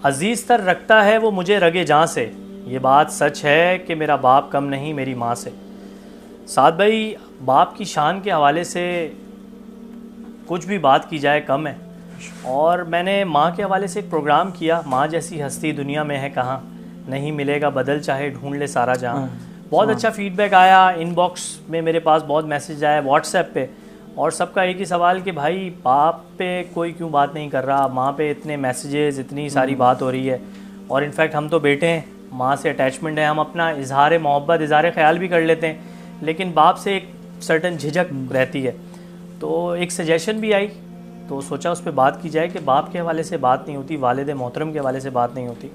عزیز تر رکھتا ہے وہ مجھے رگے جاں سے، یہ بات سچ ہے کہ میرا باپ کم نہیں میری ماں سے۔ سعد بھائی، باپ کی شان کے حوالے سے کچھ بھی بات کی جائے کم ہے، اور میں نے ماں کے حوالے سے ایک پروگرام کیا، ماں جیسی ہستی دنیا میں ہے کہاں، نہیں ملے گا بدل چاہے ڈھونڈ لے سارا جہاں۔ بہت اچھا فیڈ بیک آیا، ان باکس میں میرے پاس بہت میسج آیا، واٹس ایپ پہ، اور سب کا ایک ہی سوال کہ بھائی باپ پہ کوئی کیوں بات نہیں کر رہا، ماں پہ اتنے میسیجز، اتنی ساری بات ہو رہی ہے، اور انفیکٹ ہم تو بیٹے ہیں، ماں سے اٹیچمنٹ ہے، ہم اپنا اظہار محبت، اظہار خیال بھی کر لیتے ہیں، لیکن باپ سے ایک سرٹن جھجک رہتی ہے۔ تو ایک سجیشن بھی آئی، تو سوچا اس پہ بات کی جائے کہ باپ کے حوالے سے بات نہیں ہوتی، والد محترم کے حوالے سے بات نہیں ہوتی،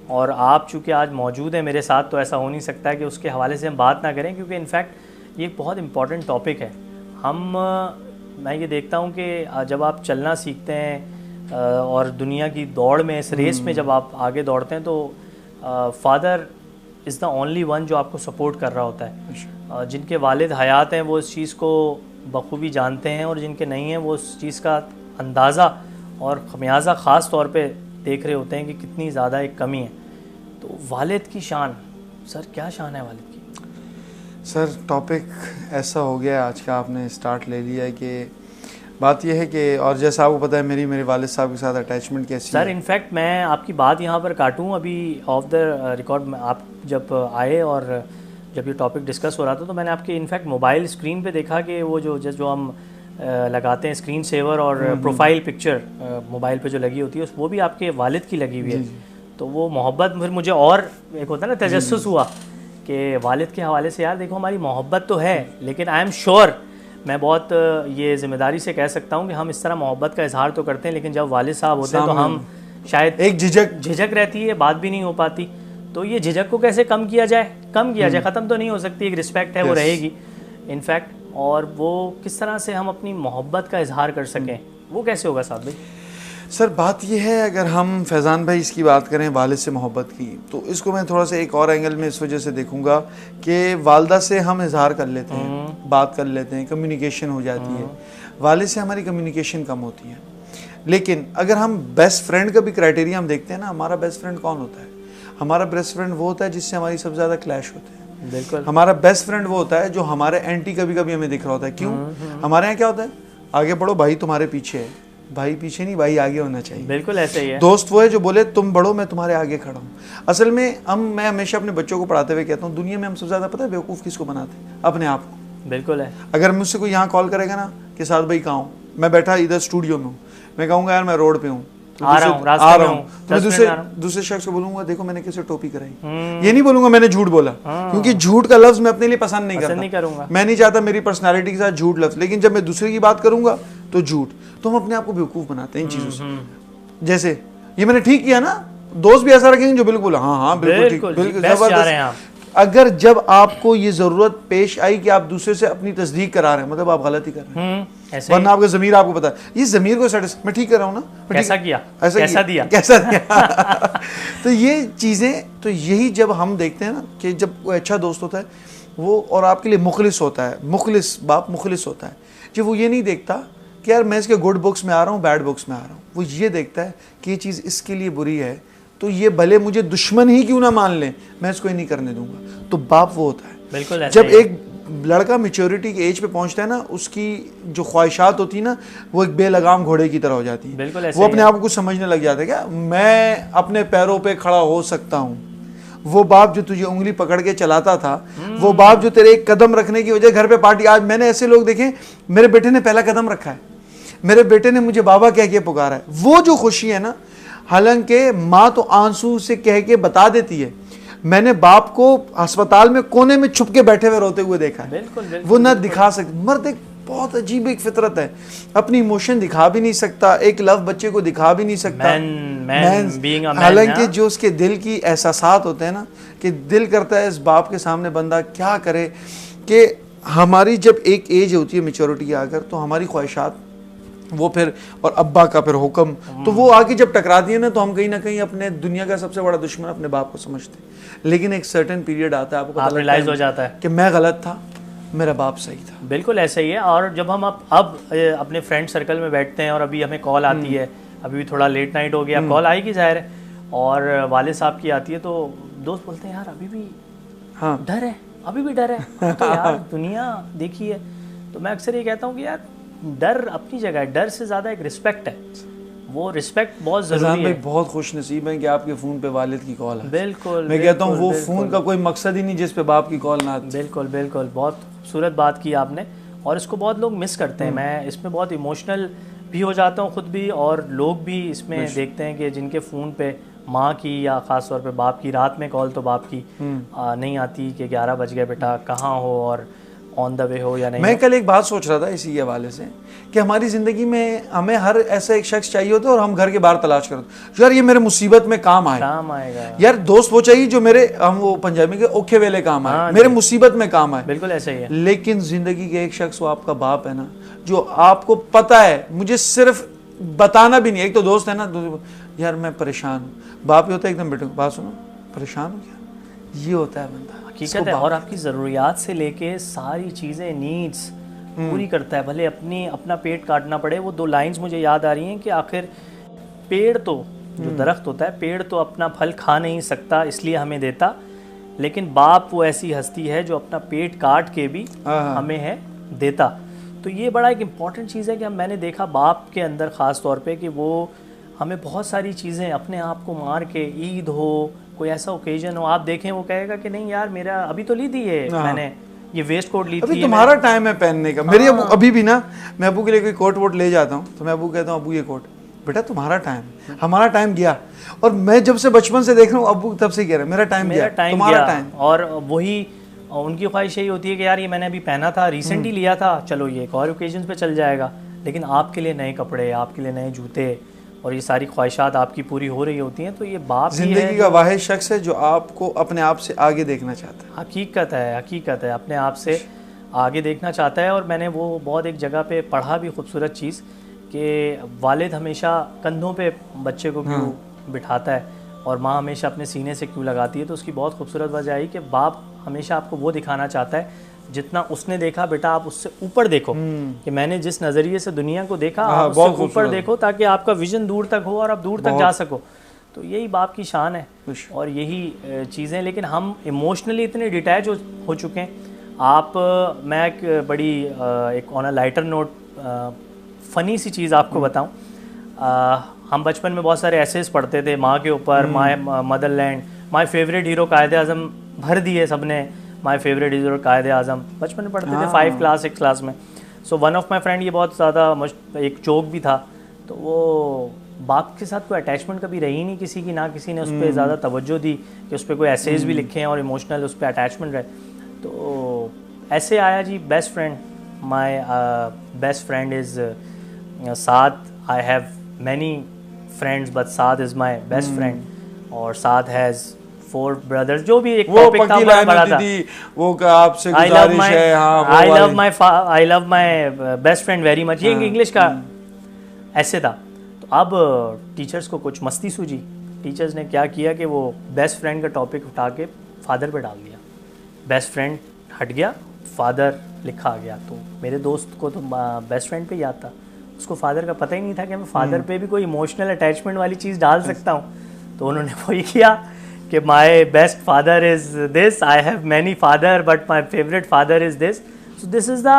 اور آپ چونکہ آج موجود ہیں میرے ساتھ تو ایسا ہو نہیں سکتا ہے کہ اس کے حوالے سے ہم بات نہ کریں، کیونکہ انفیکٹ یہ ایک بہت امپورٹنٹ ٹاپک ہے۔ میں یہ دیکھتا ہوں کہ جب آپ چلنا سیکھتے ہیں اور دنیا کی دوڑ میں، اس ریس میں جب آپ آگے دوڑتے ہیں، تو father is the only one جو آپ کو سپورٹ کر رہا ہوتا ہے۔ جن کے والد حیات ہیں وہ اس چیز کو بخوبی جانتے ہیں، اور جن کے نہیں ہیں وہ اس چیز کا اندازہ اور خمیازہ خاص طور پہ دیکھ رہے ہوتے ہیں کہ کتنی زیادہ ایک کمی ہے۔ تو والد کی شان، سر کیا شان ہے والد کی؟ سر ٹاپک ایسا ہو گیا آج کا، آپ نے سٹارٹ لے لیا ہے کہ بات یہ ہے کہ، اور جیسا آپ کو پتہ ہے میرے والد صاحب کے ساتھ اٹیچمنٹ کیسی ہے۔ سر انفیکٹ میں آپ کی بات یہاں پر کاٹوں، ابھی آف دا ریکارڈ آپ جب آئے اور جب یہ ٹاپک ڈسکس ہو رہا تھا، تو میں نے آپ کے انفیکٹ موبائل اسکرین پہ دیکھا کہ وہ جو ہم لگاتے ہیں اسکرین سیور اور پروفائل پکچر موبائل پہ جو لگی ہوتی ہے، وہ بھی آپ کے والد کی لگی ہوئی ہے۔ تو وہ محبت پھر مجھے اور ایک ہوتا ہے نا تجسس ہوا کہ والد کے حوالے سے یار دیکھو ہماری محبت تو ہے، لیکن آئی ایم شیور، میں بہت یہ ذمہ داری سے کہہ سکتا ہوں کہ ہم اس طرح محبت کا اظہار تو کرتے ہیں، لیکن جب والد صاحب ہوتے ہیں تو ہم شاید ایک جھجک رہتی ہے، بات بھی نہیں ہو پاتی۔ تو یہ جھجک کو کیسے کم کیا جائے، ختم تو نہیں ہو سکتی، ایک رسپیکٹ ہے وہ رہے گی انفیکٹ، اور وہ کس طرح سے ہم اپنی محبت کا اظہار کر سکیں، وہ کیسے ہوگا صاحب بھائی؟ سر بات یہ ہے، اگر ہم فیضان بھائی اس کی بات کریں والد سے محبت کی، تو اس کو میں تھوڑا سا ایک اور اینگل میں اس وجہ سے دیکھوں گا کہ والدہ سے ہم اظہار کر لیتے ہیں، بات کر لیتے ہیں، کمیونیکیشن ہو جاتی ہے، والد سے ہماری کمیونیکیشن کم ہوتی ہے۔ لیکن اگر ہم بیسٹ فرینڈ کا بھی کرائٹیریا ہم دیکھتے ہیں نا، ہمارا بیسٹ فرینڈ کون ہوتا ہے؟ ہمارا بیسٹ فرینڈ وہ ہوتا ہے جس سے ہماری سب سے زیادہ کلیش ہوتے ہیں۔ بالکل، ہمارا بیسٹ فرینڈ وہ ہوتا ہے جو ہمارے اینٹی کبھی کبھی ہمیں دکھ رہا ہوتا ہے۔ کیوں؟ ہمارے یہاں کیا ہوتا ہے، آگے بڑھو بھائی تمہارے پیچھے ہے، بھائی پیچھے نہیں، بھائی آگے ہونا چاہیے۔ بالکل ایسا ہی ہے۔ دوست وہ ہے جو بولے تم بڑھو میں تمہارے آگے کھڑا ہوں۔ اصل میں میں ہمیشہ اپنے بچوں کو پڑھاتے ہوئے کہتا ہوں، دنیا میں ہم سب سے زیادہ پتہ ہے بیوقوف کس کو بناتے ہیں؟ اپنے آپ کو۔ بالکل ہے۔ اگر مجھ سے کوئی یہاں کال کرے گا نا کہ سعد بھائی کہاں ہوں، میں بیٹھا ادھر اسٹوڈیو میں ہوں، میں کہوں گا یار میں روڈ پہ ہوں، آ رہا ہوں، میں دوسرے شخص کو بولوں گا دیکھو میں نے کیسے ٹوپی کرائی، یہ نہیں بولوں گا میں نے جھوٹ بولا، کیونکہ جھوٹ کا لفظ میں اپنے لیے پسند نہیں کرتا، میں نہیں چاہتا میری پرسنالٹی کے ساتھ جھوٹ لفظ، لیکن جب میں دوسرے کی بات کروں گا تو جھوٹ، تو ہم اپنے آپ کو بیوقوف بناتے ہیں ان چیزوں سے۔ جیسے یہ میں نے ٹھیک کیا نا، دوست بھی ایسا رکھیں گے جو بالکل بولا ہاں بالکل ٹھیک، بالکل زبردست۔ اگر جب آپ کو یہ ضرورت پیش آئی کہ آپ دوسرے سے اپنی تصدیق کرا رہے ہیں، مطلب آپ غلط ہی کر رہے ہیں، ورنہ آپ کا ضمیر آپ کو پتا ہے، یہ ضمیر کو میں ٹھیک کر رہا ہوں نا، کیسا کیا، کیسا دیا۔ تو یہ چیزیں، تو یہی جب ہم دیکھتے ہیں نا کہ جب کوئی اچھا دوست ہوتا ہے وہ اور آپ کے لیے مخلص ہوتا ہے، مخلص باپ مخلص ہوتا ہے، جب وہ یہ نہیں دیکھتا کہ یار میں اس کے گڈ بکس میں آ رہا ہوں بیڈ بکس میں آ رہا ہوں، وہ یہ دیکھتا ہے کہ یہ چیز اس کے لیے بری ہے، تو یہ بھلے مجھے دشمن ہی کیوں نہ مان لیں میں اس کو ہی نہیں کرنے دوں گا۔ تو باپ وہ ہوتا ہے۔ بالکل جب ایک لڑکا میچورٹی کے ایج پہ پہنچتا ہے نا، اس کی جو خواہشات ہوتی ہیں نا وہ ایک بے لگام گھوڑے کی طرح ہو جاتی ہیں، وہ اپنے آپ کو کچھ سمجھنے لگ جاتا ہے کہ میں اپنے پیروں پہ کھڑا ہو سکتا ہوں۔ وہ باپ جو تجھے انگلی پکڑ کے چلاتا تھا، وہ باپ جو تیرے ایک قدم رکھنے کی وجہ گھر پہ پارٹی، آج میں نے ایسے لوگ دیکھیں میرے بیٹے نے پہلا قدم رکھا ہے، میرے بیٹے نے مجھے بابا کہہ کے پکارا ہے، وہ جو خوشی ہے نا، حالانکہ ماں تو آنسو سے کہہ کے بتا دیتی ہے، میں نے باپ کو ہسپتال میں کونے میں چھپ کے بیٹھے ہوئے روتے ہوئے دیکھا ہے، وہ نہ دکھا سکتے۔ مرد ایک بہت عجیب ایک فطرت ہے، اپنی ایموشن دکھا بھی نہیں سکتا، ایک لو بچے کو دکھا بھی نہیں سکتا، حالانکہ جو اس کے دل کی احساسات ہوتے ہیں نا، کہ دل کرتا ہے اس باپ کے سامنے بندہ کیا کرے، کہ ہماری جب ایک ایج ہوتی ہے میچورٹی آ کر، تو ہماری خواہشات وہ پھر اور ابا کا پھر حکم، تو وہ آگے جب ٹکراتی ہے نا، تو ہم کہیں نہ کہیں اپنے دنیا کا سب سے بڑا دشمن اپنے باپ کو سمجھتے ہیں، لیکن ایک سرٹن پیریڈ آتا ہے، آپ کو پتہ ریلائز ہو جاتا ہے کہ میں غلط تھا، میرا باپ صحیح تھا۔ بالکل ایسا ہی ہے۔ اور جب ہم اب اپنے فرینڈ سرکل میں بیٹھتے ہیں اور ابھی ہمیں کال آتی ہے، ابھی بھی تھوڑا لیٹ نائٹ ہو گیا، کال آئے گی ظاہر ہے، اور والد صاحب کی آتی ہے تو دوست بولتے ہیں یار ابھی بھی ڈر ہے, ابھی بھی ڈر ہے, تو یار دنیا دیکھی ہے. تو میں اکثر یہ کہتا ہوں کہ یار ڈر اپنی جگہ ہے, ڈر سے زیادہ ایک رسپیکٹ ہے, وہ رسپیکٹ بہت ضروری ہے. بہت خوش نصیب ہیں کہ آپ کے فون پہ والد کی کال ہے. بالکل, میں کہتا ہوں وہ فون کا کوئی مقصد ہی نہیں جس پہ باپ کی کال نہ آتی. بالکل بالکل, بہت خوبصورت بات کی آپ نے, اور اس کو بہت لوگ مس کرتے ہیں. میں اس میں بہت ایموشنل بھی ہو جاتا ہوں خود بھی, اور لوگ بھی اس میں دیکھتے ہیں کہ جن کے فون پہ ماں کی یا خاص طور پہ باپ کی, رات میں کال تو باپ کی نہیں آتی کہ 11 بج گئے بیٹا کہاں ہو اور آن دا وے ہو یا نہیں. میں کل ایک بات سوچ رہا تھا اسی حوالے سے کہ ہماری زندگی میں ہمیں ہر ایسا ایک شخص چاہیے ہوتا ہے اور ہم گھر کے باہر تلاش کرتے یار یہ میرے مصیبت میں کام آئے گا, یار دوست وہ چاہیے جو میرے, ہم وہ پنجابی کے اوکھے ویلے کام آئے, میرے مصیبت میں کام آئے. بالکل ایسا ہی ہے. لیکن زندگی کے ایک شخص وہ آپ کا باپ ہے نا, جو آپ کو پتا ہے, مجھے صرف بتانا بھی نہیں, ایک تو دوست ہے نا یار میں پریشان ہوں, باپ یہ ہوتا ہے ایک دم بیٹے بات سنو پریشان ہو کیا, یہ ہوتا ہے بندہ حقیقت ہے, اور آپ کی ضروریات سے لے کے ساری چیزیں نیڈس پوری کرتا ہے, بھلے اپنا پیٹ کاٹنا پڑے. وہ 2 لائنز مجھے یاد آ رہی ہیں کہ آخر پیڑ تو جو درخت ہوتا ہے, پیڑ تو اپنا پھل کھا نہیں سکتا اس لیے ہمیں دیتا, لیکن باپ وہ ایسی ہستی ہے جو اپنا پیٹ کاٹ کے بھی ہمیں ہے دیتا. تو یہ بڑا ایک امپورٹنٹ چیز ہے کہ میں نے دیکھا باپ کے اندر خاص طور پہ کہ وہ ہمیں بہت ساری چیزیں اپنے آپ کو مار کے, عید ہو کوئی ایسا اوکیزن ہو, آپ دیکھیں وہ کہے گا کہ نہیں یار میرا ابھی تو لی تھی میں نے یہ ویسٹ کوٹ لی تھی, ابھی تمہارا ٹائم ہے پہننے کا. میری ابھی بھی نا میں ابو کے لیے کوئی کوٹ ووٹ لے جاتا ہوں تو میں ابو کہتا ہوں ابو یہ کوٹ, بیٹا تمہارا ٹائم, ہمارا ٹائم گیا. اور میں جب سے بچپن سے دیکھ رہا ہوں ابو تب سے کہہ رہا ہے میرا ٹائم گیا, تمہارا ٹائم. اور وہی ان کی خواہش یہی ہوتی ہے کہ یار یہ میں نے ابھی پہنا تھا, ریسنٹلی لیا تھا, چلو یہ ایک اور اوکیزن پہ چل جائے گا, لیکن آپ کے لیے نئے کپڑے, آپ کے لیے نئے جوتے, اور یہ ساری خواہشات آپ کی پوری ہو رہی ہوتی ہیں. تو یہ باپ زندگی کا واحد شخص ہے جو آپ کو اپنے آپ سے آگے دیکھنا چاہتا ہے. حقیقت ہے, اپنے آپ سے آگے دیکھنا چاہتا ہے. اور میں نے وہ بہت ایک جگہ پہ پڑھا بھی خوبصورت چیز کہ والد ہمیشہ کندھوں پہ بچے کو کیوں بٹھاتا ہے اور ماں ہمیشہ اپنے سینے سے کیوں لگاتی ہے. تو اس کی بہت خوبصورت وجہ آئی کہ باپ ہمیشہ آپ کو وہ دکھانا چاہتا ہے جتنا اس نے دیکھا, بیٹا آپ اس سے اوپر دیکھو, کہ میں نے جس نظریے سے دنیا کو دیکھا آپ اس سے اوپر دیکھو تاکہ آپ کا ویژن دور تک ہو اور آپ دور تک جا سکو. تو یہی باپ کی شان ہے اور یہی چیزیں. لیکن ہم ایموشنلی اتنے ڈیٹیچ ہو چکے ہیں. میں ایک بڑی ایک آن اے لائٹر نوٹ فنی سی چیز آپ کو بتاؤں. ہم بچپن میں بہت سارے ایسیز پڑھتے تھے ماں کے اوپر, my mother land, my favourite hero Quaid Azam بھر دیے سب نے, مائی فیوریٹ ہیرو قائد اعظم بچپن میں پڑھتے تھے 5 کلاس 6 کلاس میں. سو ون آف مائی فرینڈ, یہ بہت زیادہ ایک جوک بھی تھا, تو وہ باپ کے ساتھ کوئی اٹیچمنٹ کبھی رہی نہیں کسی کی, نہ کسی نے اس پہ زیادہ توجہ دی کہ اس پہ کوئی ایسیز بھی لکھے ہیں اور ایموشنل اس پہ اٹیچمنٹ رہے. تو ایسے آیا جی best friend, my best friend is Saad, I have many friends but Saad is my best friend, اور سعد ہیز 4 brothers, جو بھی ایک ٹاپک تھا بڑا تھا, وہ کہ آپ سے گزارش ہے, I love my best friend very much, یہ انگلش کا ایسے تھا. تو اب ٹیچرز کو کچھ مستی سوجی, ٹیچرز نے کیا کیا کہ وہ بیسٹ فرینڈ کا ٹاپک اٹھا کے فادر پہ ڈال دیا. بیسٹ فرینڈ ہٹ گیا, فادر لکھا آ گیا. تو میرے دوست کو تو بیسٹ فرینڈ پہ یاد تھا, اس کو فادر کا پتہ ہی نہیں تھا کہ میں فادر پہ بھی کوئی ایموشنل اٹیچمنٹ والی چیز ڈال سکتا ہوں. تو انہوں نے وہی کیا کہ my best father is this, I have many father but my favourite father is this. So this is the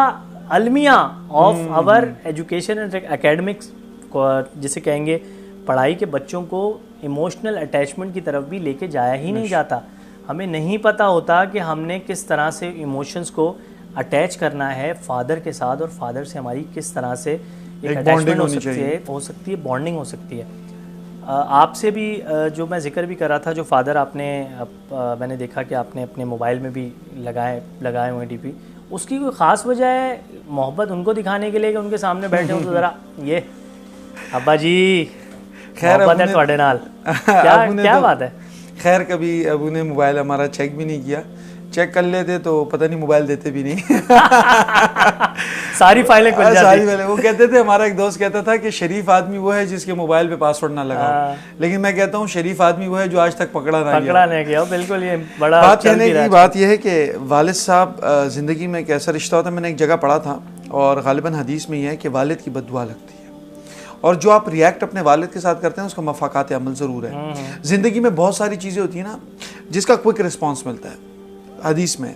المیہ of our education and academics, جسے کہیں گے پڑھائی کے بچوں کو ایموشنل اٹیچمنٹ کی طرف بھی لے کے جایا ہی نہیں جاتا. ہمیں نہیں پتہ ہوتا کہ ہم نے کس طرح سے ایموشنز کو اٹیچ کرنا ہے فادر کے ساتھ, اور فادر سے ہماری کس طرح سے ایک اٹیچمنٹ ہو سکتی ہے, بانڈنگ ہو سکتی ہے. آپ سے بھی جو میں ذکر بھی کر رہا تھا, جو فادر آپ نے, میں نے دیکھا کہ آپ نے اپنے موبائل میں بھی لگائے ہوئے ڈی پی, اس کی کوئی خاص وجہ ہے محبت ان کو دکھانے کے لیے کہ ان کے سامنے بیٹھے ہوں تو ذرا یہ ابا جی محبت ہے تھوڑے نال, کیا بات ہے؟ خیر کبھی ابو نے موبائل ہمارا چیک بھی نہیں کیا, چیک کر لیتے تو پتہ نہیں موبائل دیتے بھی نہیں, ساری فائلیں کھل جاتی. وہ کہتے تھے, ہمارا ایک دوست کہتا تھا کہ شریف آدمی وہ ہے جس کے موبائل پہ پاسورڈ نہ لگا, لیکن میں کہتا ہوں شریف آدمی وہ ہے جو آج تک پکڑا نہ گیا. بالکل, یہ بڑا بات کہنے کی بات یہ ہے کہ والد صاحب زندگی میں ایک ایسا رشتہ ہوتا ہے, میں نے ایک جگہ پڑھا تھا اور غالباً حدیث میں یہ ہے کہ والد کی بد دعا لگتی ہے, اور جو آپ ریئیکٹ اپنے والد کے ساتھ کرتے ہیں اس کا مفاقات عمل ضرور ہے. زندگی میں بہت ساری چیزیں ہوتی ہیں نا جس کا کوئک رسپانس ملتا ہے. حدیث میں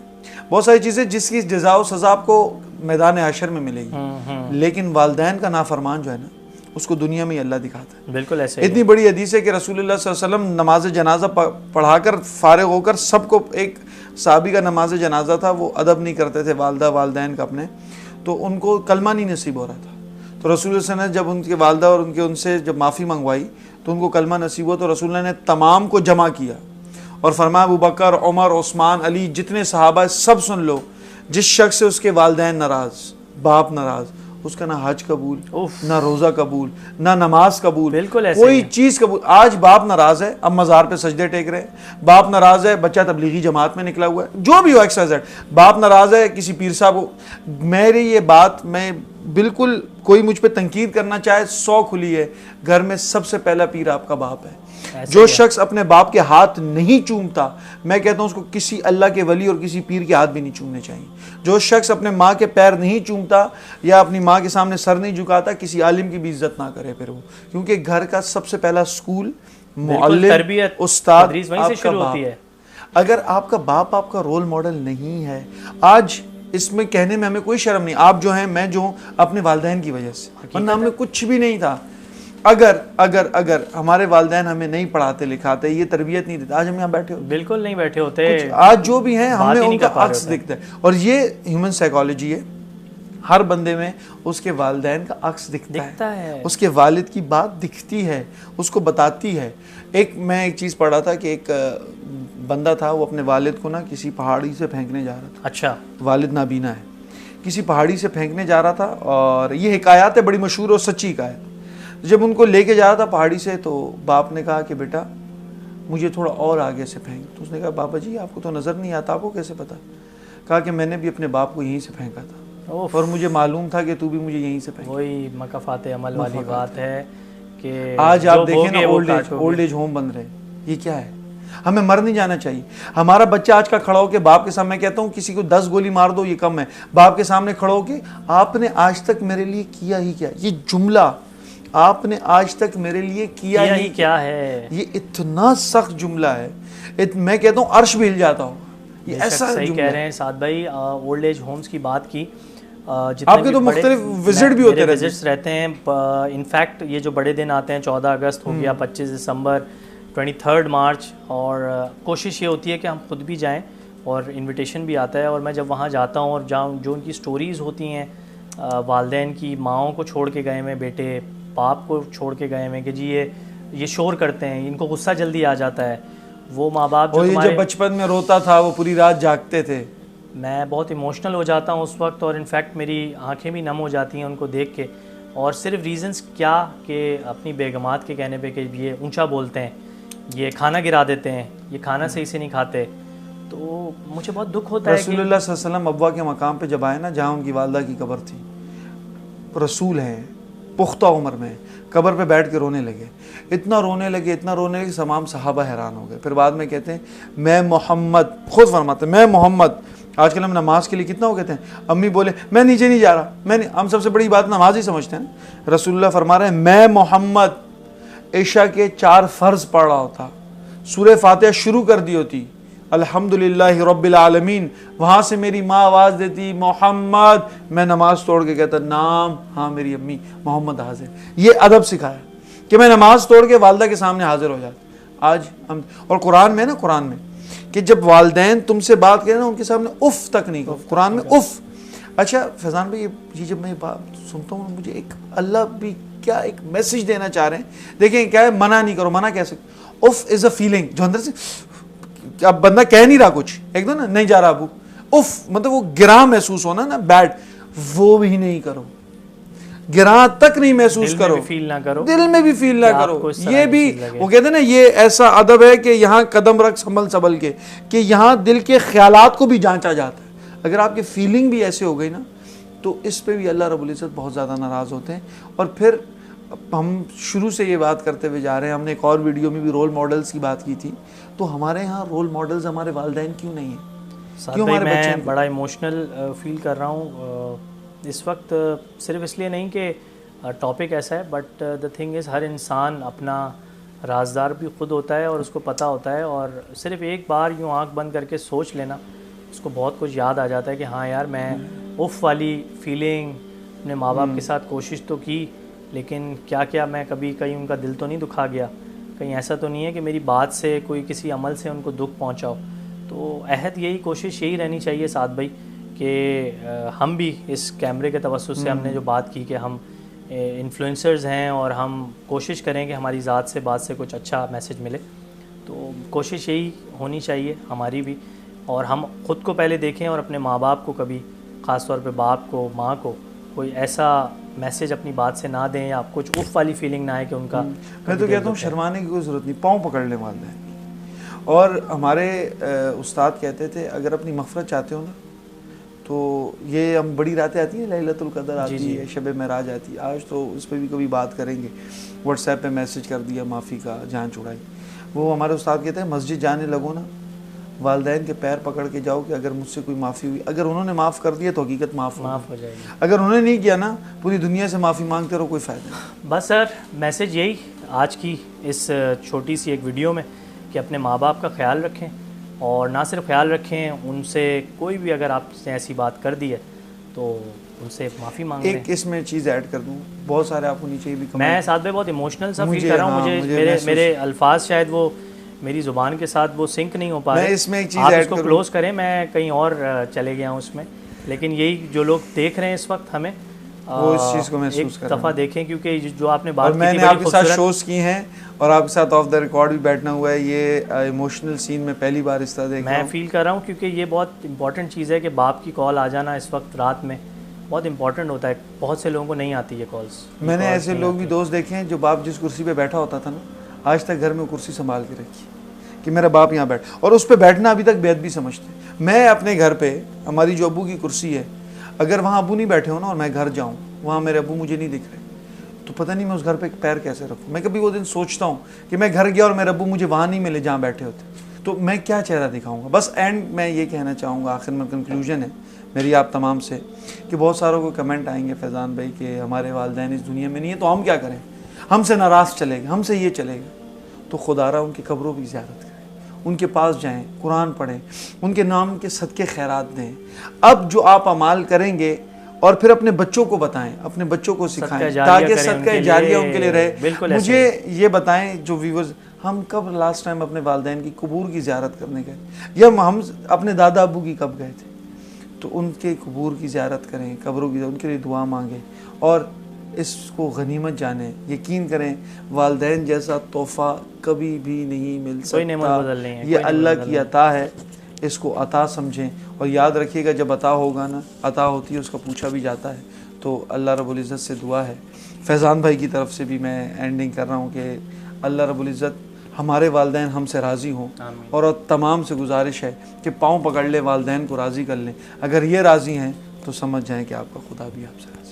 بہت ساری چیزیں جس کی جزا و سزا آپ کو میدان حشر میں ملے گی, لیکن والدین کا نافرمان جو ہے نا اس کو دنیا میں ہی اللہ دکھاتا ہے. بالکل ایسے. اتنی بڑی حدیث ہے کہ رسول اللہ صلی اللہ علیہ وسلم نماز جنازہ پڑھا کر فارغ ہو کر سب کو, ایک صحابی کا نماز جنازہ تھا, وہ ادب نہیں کرتے تھے والدہ والدین کا اپنے, تو ان کو کلمہ نہیں نصیب ہو رہا تھا. تو رسول اللہ صلی اللہ علیہ وسلم نے جب ان کے والدہ اور ان سے جب معافی منگوائی تو ان کو کلمہ نصیب ہوا, تو رسول اللہ نے تمام کو جمع کیا اور فرمایا ابو بکر, عمر, عثمان, علی, جتنے صحابہ سب سن لو, جس شخص سے اس کے والدین ناراض, باپ ناراض, اس کا نہ حج قبول, نہ روزہ قبول, نہ نماز قبول, کوئی چیز قبول. آج باپ ناراض ہے, اب مزار پہ سجدے ٹیک رہے ہیں. باپ ناراض ہے, بچہ تبلیغی جماعت میں نکلا ہوا ہے, جو بھی ہو XYZ. باپ ناراض ہے کسی پیر صاحب کو. میری یہ بات, میں بالکل کوئی مجھ پہ تنقید کرنا چاہے 100 کھلی ہے, گھر میں سب سے پہلا پیر آپ کا باپ ہے. جو شخص اپنے باپ کے ہاتھ نہیں چومتا, میں کہتا ہوں اس کو کسی اللہ کے ولی اور کسی پیر کے ہاتھ بھی نہیں چومنے چاہیے. جو شخص اپنے ماں کے پیر نہیں چومتا یا اپنی ماں کے سامنے سر نہیں جھکاتا, کسی عالم کی بھی عزت نہ کرے پھر وہ, کیونکہ گھر کا سب سے پہلا سکول, معلم, استاد آپ کا باپ ہے. اگر آپ کا باپ آپ کا رول ماڈل نہیں ہے, آج اس میں کہنے میں ہمیں کوئی شرم نہیں, آپ جو ہیں, میں جو ہوں, اپنے والدین کی وجہ سے, ورنہ ہمیں کچھ بھی نہیں تھا. اگر ہمارے والدین ہمیں نہیں پڑھاتے لکھاتے, یہ تربیت نہیں دیتے, آج ہم یہاں بیٹھے ہوتے, بالکل نہیں بیٹھے ہوتے. آج جو بھی ہیں ہمیں ان کا عکس دکھتا ہے, اور یہ ہیومن سائیکالوجی ہے. ہر بندے میں اس کے والدین کا عکس دکھتا ہے, اس کے والد کی بات دکھتی ہے, اس کو بتاتی ہے. میں ایک چیز پڑھ رہا تھا کہ ایک بندہ تھا, وہ اپنے والد کو نا کسی پہاڑی سے پھینکنے جا رہا تھا. اچھا. والد نابینا ہے, کسی پہاڑی سے پھینکنے جا رہا تھا, اور یہ حکایات ہے بڑی مشہور اور سچی حکایت. جب ان کو لے کے جا رہا تھا پہاڑی سے, تو باپ نے کہا کہ بیٹا مجھے تھوڑا اور آگے سے پھینک. تو اس نے کہا بابا جی آپ کو تو نظر نہیں آتا, آپ کو کیسے پتا؟ کہا کہ میں نے بھی اپنے باپ کو یہیں سے پھینکا تھا, اور مجھے معلوم تھا کہ تو بھی مجھے یہیں سے پھینکا. وہی مکافات عمل والی بات ہے کہ آج آپ دیکھیں نا اولڈ ایج ہوم بن رہے, یہ کیا ہے؟ ہمیں مر نہیں جانا چاہیے. ہمارا بچہ آج کا کھڑا ہو کے باپ کے سامنے, میں کہتا ہوں کسی کو 10 گولی مار دو یہ کم ہے, باپ کے سامنے کھڑا ہو کے آپ نے آج تک میرے لیے کیا ہی کیا, یہ جملہ آپ نے آج تک میرے لیے کیا ہی کیا ہے, یہ اتنا سخت جملہ ہے, میں کہتا ہوں عرش بھی ہل جاتا ہو. یہ ایسا صحیح کہہ رہے ہیں سعد بھائی. اولڈ ایج ہومز کی بات کی, آپ کے تو مختلف وزٹ بھی ہوتے رہتے ہیں. انفیکٹ یہ جو بڑے دن آتے ہیں, 14 اگست ہو گیا, 25 دسمبر, 23 مارچ, اور کوشش یہ ہوتی ہے کہ ہم خود بھی جائیں, اور انویٹیشن بھی آتا ہے. اور میں جب وہاں جاتا ہوں, اور جو ان کی سٹوریز ہوتی ہیں والدین کی, ماؤں کو چھوڑ کے گئے ہوئے بیٹے, باپ کو چھوڑ کے گئے ہوئے کہ جی یہ شور کرتے ہیں, ان کو غصہ جلدی آ جاتا ہے, وہ ماں باپ جو جو بچپن میں روتا تھا وہ پوری رات جاگتے تھے. میں بہت ایموشنل ہو جاتا ہوں اس وقت, اور انفیکٹ میری آنکھیں بھی نم ہو جاتی ہیں ان کو دیکھ کے. اور صرف ریزنز کیا کہ اپنی بیگمات کے کہنے پہ کہ یہ اونچا بولتے ہیں, یہ کھانا گرا دیتے ہیں, یہ کھانا صحیح سے نہیں کھاتے, تو مجھے بہت دکھ ہوتا ہے. رسول اللہ صلی اللہ علیہ وسلم ابوا کے مقام پہ جب آئے نا, جہاں ان کی والدہ کی قبر تھی, رسول ہیں پختہ عمر میں, قبر پہ بیٹھ کے رونے لگے. اتنا رونے لگے کہ تمام صحابہ حیران ہو گئے. پھر بعد میں کہتے ہیں میں محمد, خود فرماتے ہیں میں محمد. آج کل ہم نماز کے لیے کتنا ہو کہتے ہیں, امی بولے میں نیچے نہیں جا رہا, ہم سب سے بڑی بات نماز ہی سمجھتے ہیں. رسول اللہ فرما رہے ہیں میں محمد عشاء کے 4 فرض پڑھ رہا ہوتا, سورہ فاتحہ شروع کر دی ہوتی, الحمدللہ رب العالمین, وہاں سے میری ماں آواز دیتی محمد, میں نماز توڑ کے کہتا نام, ہاں میری امی محمد حاضر. یہ ادب سکھایا کہ میں نماز توڑ کے والدہ کے سامنے حاضر ہو جاتا. آج ہم, اور قرآن میں کہ جب والدین تم سے بات کریں نا, ان کے سامنے اف تک نہیں کہو, قرآن میں اف. اچھا فیضان بھائی, یہ جب میں بات سنتا ہوں مجھے ایک اللہ بھی کیا ایک میسج دینا چاہ رہے ہیں. دیکھیں کیا ہے, منع نہیں کرو, منع کہہ سکتے. اف از اے فیلنگ جو اندر سے, اب بندہ کہہ نہیں رہا کچھ, ایک دم نا نہیں جا رہا ابو, اف مطلب وہ گراں محسوس ہونا نا, بیڈ, وہ بھی نہیں کرو, گراں تک نہیں محسوس کرو, دل میں بھی فیل نہ کرو. یہ بھی وہ کہتے ہیں نا, یہ ایسا ادب ہے کہ یہاں قدم رکھ سنبھل کے, کہ یہاں دل کے خیالات کو بھی جانچا جاتا ہے. اگر آپ کی فیلنگ بھی ایسے ہو گئی نا, تو اس پہ بھی اللہ رب العزت بہت زیادہ ناراض ہوتے ہیں. اور پھر ہم شروع سے یہ بات کرتے ہوئے جا رہے ہیں, ہم نے ایک اور ویڈیو میں بھی رول ماڈلز کی بات کی تھی, تو ہمارے ہاں رول ماڈلز ہمارے والدین کیوں نہیں ہیں؟ کیوں ہمارے بچے؟ میں بڑا ایموشنل فیل کر رہا ہوں اس وقت, صرف اس لیے نہیں کہ ٹاپک ایسا ہے, بٹ دا تھنگ از ہر انسان اپنا رازدار بھی خود ہوتا ہے اور اس کو پتہ ہوتا ہے, اور صرف ایک بار یوں آنکھ بند کر کے سوچ لینا اس کو بہت کچھ یاد آ جاتا ہے کہ ہاں یار میں اف والی فیلنگ اپنے ماں باپ کے ساتھ کوشش تو کی, لیکن کیا کیا میں کبھی کہیں ان کا دل تو نہیں دکھا گیا, کہیں ایسا تو نہیں ہے کہ میری بات سے کوئی کسی عمل سے ان کو دکھ پہنچاؤ. تو عہد یہی کوشش یہی رہنی چاہیے سعد بھائی کہ ہم بھی اس کیمرے کے توسط سے ہم نے جو بات کی کہ ہم انفلوئنسرز ہیں اور ہم کوشش کریں کہ ہماری ذات سے بات سے کچھ اچھا میسج ملے, تو کوشش یہی ہونی چاہیے ہماری بھی, اور ہم خود کو پہلے دیکھیں اور اپنے ماں باپ کو کبھی خاص طور پہ باپ کو ماں کو کوئی ایسا میسج اپنی بات سے نہ دیں یا کچھ اف والی فیلنگ نہ آئے کہ ان کا. میں تو کہتا ہوں شرمانے کی کوئی ضرورت نہیں, پاؤں پکڑ لے والدین. اور ہمارے استاد کہتے تھے اگر اپنی مغفرت چاہتے ہو نا تو یہ ہم بڑی راتیں آتی ہیں, لیلۃ القدر آتی ہے, شب معراج آتی ہے, آج تو اس پہ بھی کبھی بات کریں گے. واٹس ایپ پہ میسج کر دیا معافی کا, جان چھڑائی. وہ ہمارے استاد کہتے ہیں مسجد جانے لگو نا والدین کے پیر پکڑ کے جاؤ کہ اگر مجھ سے کوئی معافی ہوئی, اگر انہوں نے معاف کر دیا تو حقیقت معاف ہو جائے گی, اگر انہوں نے نہیں کیا نا پوری دنیا سے معافی مانگتے رہو, کوئی فائدہ نہیں. بس سر میسج یہی آج کی اس چھوٹی سی ایک ویڈیو میں کہ اپنے ماں باپ کا خیال رکھیں, اور نہ صرف خیال رکھیں, ان سے کوئی بھی اگر آپ نے ایسی بات کر دی ہے تو ان سے معافی مانگ لیں. ایک اس میں چیز ایڈ کر دوں, بہت سارے آپ کو نیچے بھی میں ساتھ میں بہت ایموشنل سا فیل کر رہا ہوں, مجھے میرے الفاظ شاید وہ میری زبان کے ساتھ وہ سنک نہیں ہو پا رہے. اس میں ایک چیز آپ ایڈ اس کو کلوز کریں, میں کہیں اور چلے گیا ہوں اس میں, لیکن یہی جو لوگ دیکھ رہے ہیں اس وقت ہمیں وہ اس چیز کو محسوس ایک دفعہ دیکھیں, کیونکہ جو آپ نے بات کی میں نے آپ کے ساتھ شوز کی ہیں اور آپ کے ساتھ آف دا ریکارڈ بھی بیٹھنا ہوا ہے, یہ ایموشنل سین میں پہلی بار اس طرح دیکھ رہا ہوں. میں فیل کر رہا ہوں کیونکہ یہ بہت امپورٹنٹ چیز ہے کہ باپ کی کال آ جانا اس وقت رات میں بہت امپورٹنٹ ہوتا ہے. بہت سے لوگوں کو نہیں آتی یہ کالز. میں نے ایسے لوگ بھی دوست دیکھے ہیں جو باپ جس کرسی پہ بیٹھا ہوتا تھا نا, آج تک گھر میں کرسی سنبھال کے رکھی کہ میرا باپ یہاں بیٹھ, اور اس پہ بیٹھنا ابھی تک بے ادبی سمجھتے ہیں. میں اپنے گھر پہ ہماری جو ابو کی کرسی ہے, اگر وہاں ابو نہیں بیٹھے ہو نا اور میں گھر جاؤں, وہاں میرے ابو مجھے نہیں دکھ رہے, تو پتہ نہیں میں اس گھر پہ پیر کیسے رکھوں. میں کبھی وہ دن سوچتا ہوں کہ میں گھر گیا اور میرے ابو مجھے وہاں نہیں ملے جہاں بیٹھے ہوتے, تو میں کیا چہرہ دکھاؤں گا. بس اینڈ میں یہ کہنا چاہوں گا, آخر میں کنکلوژن ہے میری آپ تمام سے, کہ بہت ساروں کو کمنٹ آئیں گے فیضان بھائی کہ ہمارے والدین اس دنیا میں نہیں ہے تو ہم کیا کریں, ہم سے ناراض چلے گا, ہم سے یہ چلے گا. تو خدا را ان کی قبروں کی زیارت کریں, ان کے پاس جائیں, قرآن پڑھیں, ان کے نام کے صدقے خیرات دیں. اب جو آپ اعمال کریں گے اور پھر اپنے بچوں کو بتائیں, اپنے بچوں کو سکھائیں تاکہ صدقہ جاریہ ان کے لیے رہے. مجھے یہ بتائیں جو ویورز, ہم کب لاسٹ ٹائم اپنے والدین کی قبور کی زیارت کرنے گئے, یا ہم اپنے دادا ابو کی کب گئے تھے؟ تو ان کے قبور کی زیارت کریں, قبروں کی, ان کے لیے دعا مانگیں, اور اس کو غنیمت جانیں. یقین کریں والدین جیسا تحفہ کبھی بھی نہیں مل سکتا, یہ اللہ کی عطا ہے, اس کو عطا سمجھیں. اور یاد رکھیے گا جب عطا ہوگا نا, عطا ہوتی ہے اس کا پوچھا بھی جاتا ہے. تو اللہ رب العزت سے دعا ہے, فیضان بھائی کی طرف سے بھی میں اینڈنگ کر رہا ہوں کہ اللہ رب العزت ہمارے والدین ہم سے راضی ہوں, اور تمام سے گزارش ہے کہ پاؤں پکڑ لے والدین کو راضی کر لیں. اگر یہ راضی ہیں تو سمجھ جائیں کہ آپ کا خدا بھی آپ سے راضی.